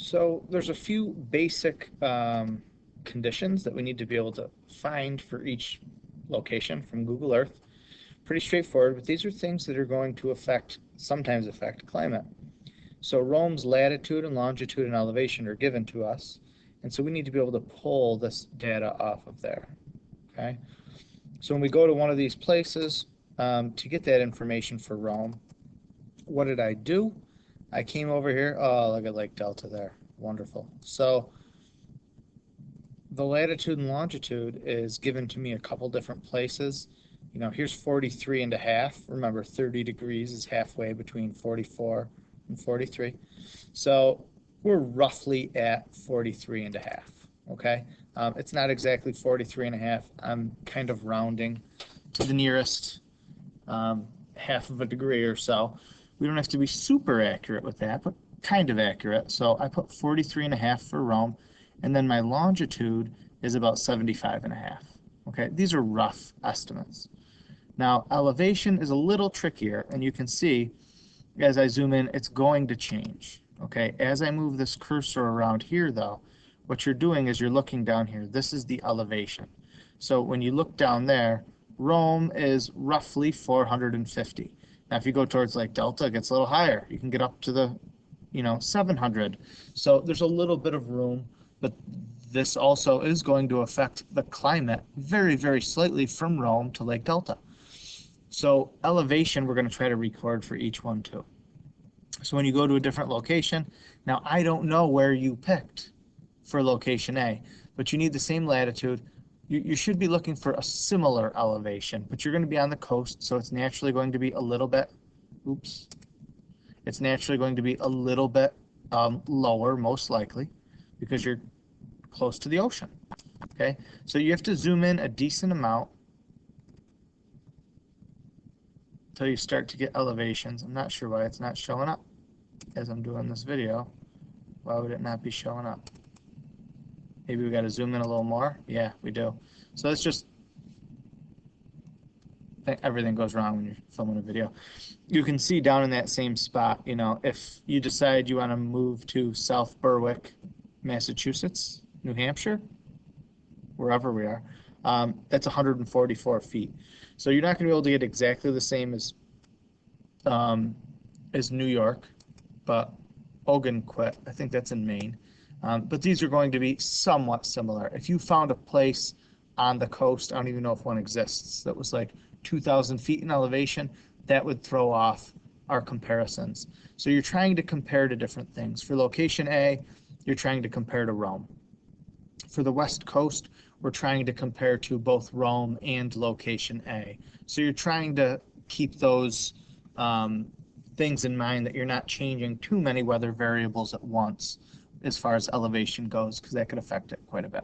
So there's a few basic conditions that we need to be able to find for each location from Google Earth. Pretty straightforward, but these are things that are going to sometimes affect climate. So Rome's latitude and longitude and elevation are given to us, and so we need to be able to pull this data off of there. Okay. So when we go to one of these places to get that information for Rome, what did I do? I came over here. Oh, look at Lake Delta there. Wonderful. So the latitude and longitude is given to me a couple different places. You know, here's 43 and a half. Remember, 30 degrees is halfway between 44 and 43. So we're roughly at 43 and a half. Okay. It's not exactly 43 and a half. I'm kind of rounding to the nearest half of a degree or so. We don't have to be super accurate with that, but kind of accurate. So I put 43 and a half for Rome, and then my longitude is about 75 and a half. Okay, these are rough estimates. Now, elevation is a little trickier, and you can see as I zoom in, it's going to change. Okay, as I move this cursor around here, though, what you're doing is you're looking down here. This is the elevation. So when you look down there, Rome is roughly 450. Now, if you go towards Lake Delta, it gets a little higher. You can get up to the, 700. So there's a little bit of room, but this also is going to affect the climate very, very slightly from Rome to Lake Delta. So elevation, we're going to try to record for each one too. So when you go to a different location, now I don't know where you picked for location A, but you need the same latitude. You should be looking for a similar elevation, but you're going to be on the coast, so it's naturally going to be a little bit, it's naturally going to be a little bit lower, most likely, because you're close to the ocean. Okay, so you have to zoom in a decent amount until you start to get elevations. I'm not sure why it's not showing up as I'm doing this video. Why would it not be showing up? Maybe we got to zoom in a little more. Yeah, we do. So it's just, everything goes wrong when you're filming a video. You can see down in that same spot, if you decide you want to move to South Berwick, Massachusetts, New Hampshire, wherever we are, that's 144 feet. So you're not going to be able to get exactly the same as New York, but Ogunquit, I think that's in Maine. But these are going to be somewhat similar. If you found a place on the coast, I don't even know if one exists, that was like 2,000 feet in elevation, that would throw off our comparisons. So you're trying to compare to different things. For location A, you're trying to compare to Rome. For the West Coast, we're trying to compare to both Rome and location A. So you're trying to keep those things in mind, that you're not changing too many weather variables at once as far as elevation goes, because that could affect it quite a bit.